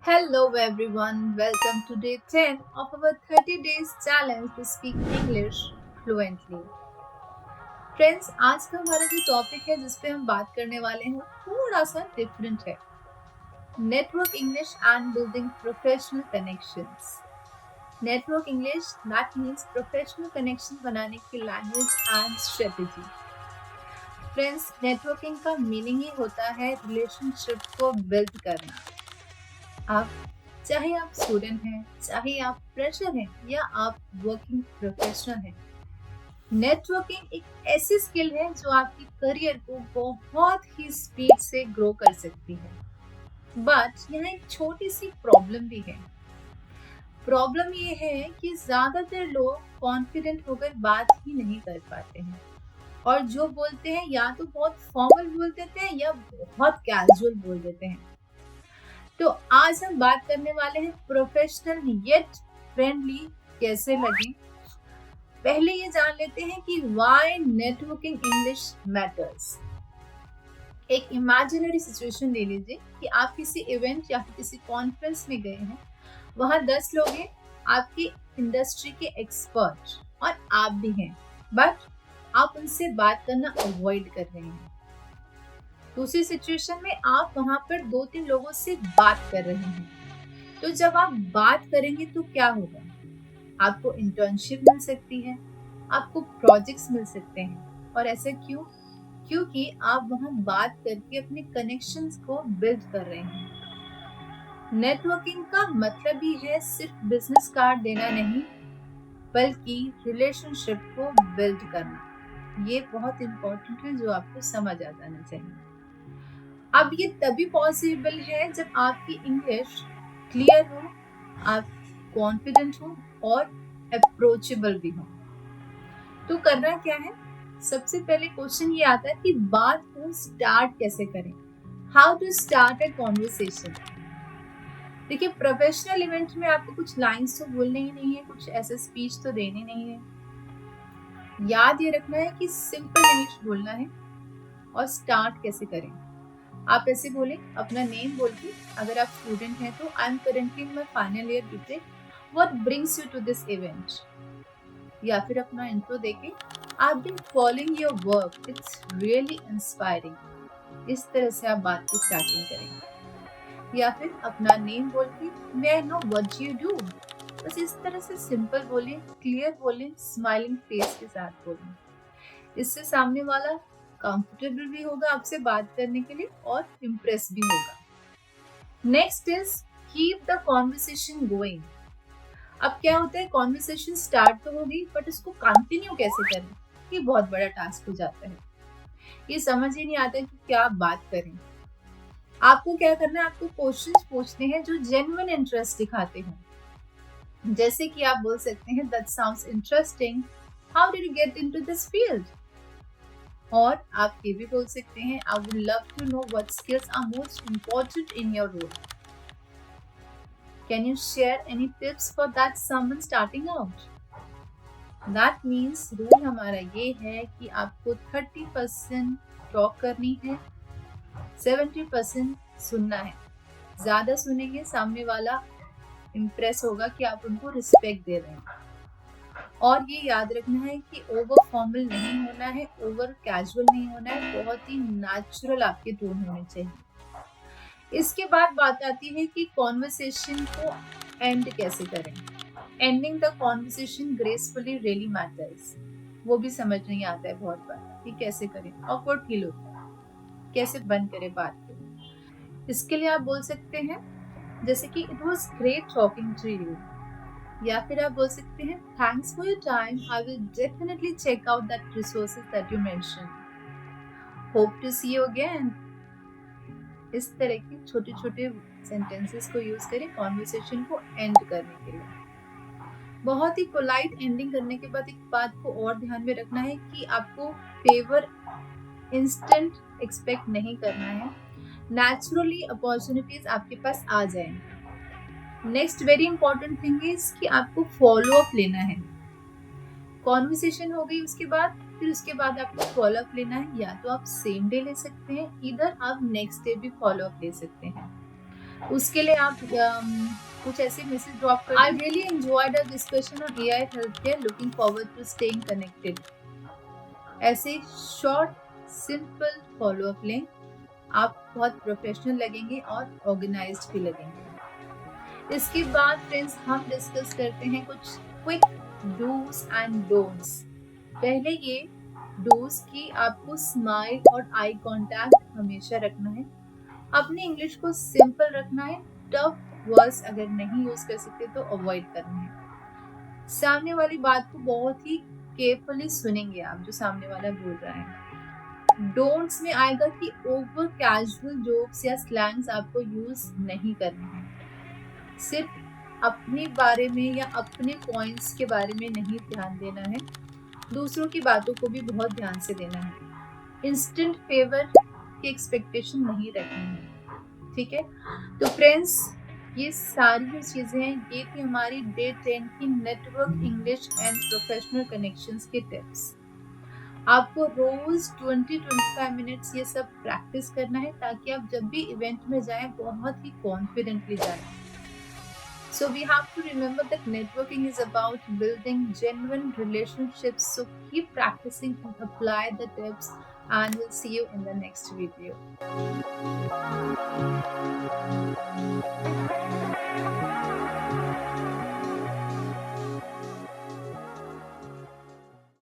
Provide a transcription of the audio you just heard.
Hello everyone, welcome to day 10 of our 30 days challenge to speak English fluently. Friends, आज का हमारा जो topic है जिस पे हम बात करने वाले हैं वो थोड़ा सा डिफरेंट है. Network English and building professional connections. Network English that means professional connection बनाने की language and strategy. Friends, networking का मीनिंग ही होता है रिलेशनशिप को बिल्ड करना. आप चाहे आप स्टूडेंट हैं, चाहे आप फ्रेशर हैं या आप वर्किंग प्रोफेशनल हैं, नेटवर्किंग एक ऐसी स्किल है जो आपकी करियर को बहुत ही स्पीड से ग्रो कर सकती है. बट यहाँ एक छोटी सी प्रॉब्लम भी है. प्रॉब्लम ये है कि ज्यादातर लोग कॉन्फिडेंट होकर बात ही नहीं कर पाते हैं और जो बोलते हैं या तो बहुत फॉर्मल बोल देते हैं या बहुत कैजुअल बोल देते हैं. तो आज हम बात करने वाले हैं प्रोफेशनल येट फ्रेंडली कैसे लगे. पहले ये जान लेते हैं कि व्हाई नेटवर्किंग इंग्लिश मैटर्स. एक इमेजिनरी सिचुएशन ले लीजिए कि आप किसी इवेंट या किसी कॉन्फ्रेंस में गए हैं. वहां 10 लोग हैं, आपकी इंडस्ट्री के एक्सपर्ट, और आप भी हैं, बट आप उनसे बात करना अवॉइड कर रहे हैं. दूसरी सिचुएशन में आप वहां पर 2-3 लोगों से बात कर रहे हैं. तो जब आप बात करेंगे तो क्या होगा? आपको इंटर्नशिप मिल सकती है, आपको प्रोजेक्ट्स मिल सकते हैं. और ऐसा क्यों? क्योंकि आप वहां बात करके अपने कनेक्शंस को बिल्ड कर रहे हैं. नेटवर्किंग का मतलब ही है सिर्फ बिजनेस कार्ड देना नहीं, बल्कि रिलेशनशिप को बिल्ड करना. ये बहुत इंपॉर्टेंट है जो आपको समझ आ जाना चाहिए. अब ये तभी पॉसिबल है जब आपकी इंग्लिश क्लियर हो, आप कॉन्फिडेंट हो और अप्रोचेबल भी हो. तो करना क्या है? सबसे पहले क्वेश्चन ये आता है कि बात को स्टार्ट कैसे करें. How to start a conversation. देखिए, प्रोफेशनल इवेंट में आपको कुछ लाइंस तो बोलने ही नहीं है, कुछ ऐसे स्पीच तो देनी नहीं है. याद ये रखना है कि सिंपल इंग्लिश बोलना है. और स्टार्ट कैसे करें? आप ऐसे बोले, अपना नेम बोल के. अगर आप स्टूडेंट हैं तो I am currently in my final year BTech, what brings you to this event. या फिर अपना इंट्रो देके, I have been following your work, it's really inspiring. इस तरह से आप बात की स्टार्टिंग करेंगे. या फिर अपना नेम बोल के, may I know what you do. बस इस तरह से सिंपल बोलें, क्लियर बोलें, स्माइलिंग फेस के साथ बोलें. इससे सामने वाला कंफर्टेबल भी होगा आपसे बात करने के लिए और इम्प्रेस भी होगा. Next is keep the conversation going. अब क्या होता है, कॉन्वर्सेशन स्टार्ट तो होगी बट उसको कंटिन्यू कैसे करें, ये बहुत बड़ा टास्क हो जाता है. ये समझ ही नहीं आता कि क्या बात करें. आपको क्या करना है, आपको क्वेश्चंस पूछने हैं जो जेन्युइन इंटरेस्ट दिखाते हैं. जैसे कि आप बोल सकते हैं, that sounds interesting, how did you get into this field. और आप ये भी बोल सकते हैं, I would love to know what skills are most important in your role. Can you share any tips for that someone starting out. That means rule हमारा ये है कि आपको 30% टॉक करनी है, 70% सुनना है. ज्यादा सुनेंगे, सामने वाला इम्प्रेस होगा कि आप उनको रिस्पेक्ट दे रहे हैं. और ये याद रखना है कि ओवर फॉर्मल नहीं होना है, ओवर कैजुअल नहीं होना है, बहुत ही नेचुरल आपके टोन होने चाहिए. इसके बाद बात आती है कि कॉन्वर्सेशन को एंड कैसे करें. Ending the conversation gracefully really matters. वो भी समझ नहीं आता है बहुत बार कि कैसे करें. ऑकवर्ड फील होता है, कैसे बंद करें बात को. इसके लिए आप बोल सकते हैं जैसे कि it was great talking to you. या फिर आप बोल सकते हैं, thanks for your time, I will definitely check out that resources that you mention, hope to see you again. इस तरह के छोटे छोटे सेंटेंसेस को यूज करें कॉन्वर्सेशन को एंड करने के लिए. बहुत ही पोलाइट एंडिंग करने के बाद एक बात को और ध्यान में रखना है कि आपको फेवर इंस्टेंट एक्सपेक्ट नहीं करना है. नेचुरली अपॉर्चुनिटीज आपके पास आ जाएंगी. Next very important thing is कि आपको फॉलो अप लेना है. कॉन्वर्सेशन हो गई, उसके बाद फिर उसके बाद आपको फॉलो अप लेना है. या तो आप सेम डे ले सकते हैं, इधर आप नेक्स्ट डे भी फॉलो अप ले सकते हैं. उसके लिए आप कुछ ऐसे मैसेज ड्रॉप कर। I really enjoyed the discussion on AI health care, looking forward to staying connected. ऐसे शॉर्ट सिंपल फॉलो अप लें, आप बहुत प्रोफेशनल लगेंगे और ऑर्गेनाइज्ड भी लगेंगे। इसके बाद फ्रेंड्स हम डिस्कस करते हैं कुछ क्विक डूज एंड डोंट्स। पहले ये डूज की आपको स्माइल और आई कांटेक्ट हमेशा रखना है, अपनी इंग्लिश को सिंपल रखना है, टफ वर्ड्स अगर नहीं यूज कर सकते तो अवॉइड करना है। सामने वाली बात को बहुत ही केयरफुली सुनेंगे आप जो सामने वाला बोल रहा है। डोंट्स में आएगा कि ओवर कैजुअल जोक्स या स्लैंग्स आपको यूज नहीं करने हैं। सिर्फ अपने बारे में या अपने पॉइंट्स के बारे में नहीं ध्यान देना है, दूसरों की बातों को भी बहुत ध्यान से देना है। इंस्टेंट फेवर की एक्सपेक्टेशन नहीं रखनी है, ठीक है। तो फ्रेंड्स ये सारी जो चीजें हैं ये थी हमारी डे 10 की network English and professional connections के टिप्स। आपको रोज 20-25 मिनट्स ये सब प्रैक्टिस करना है ताकि आप जब भी इवेंट में जाएं बहुत ही कॉन्फिडेंटली जाएं। So we have to remember that networking is about building genuine relationships. So keep practicing and apply the tips, and we'll see you in the next video.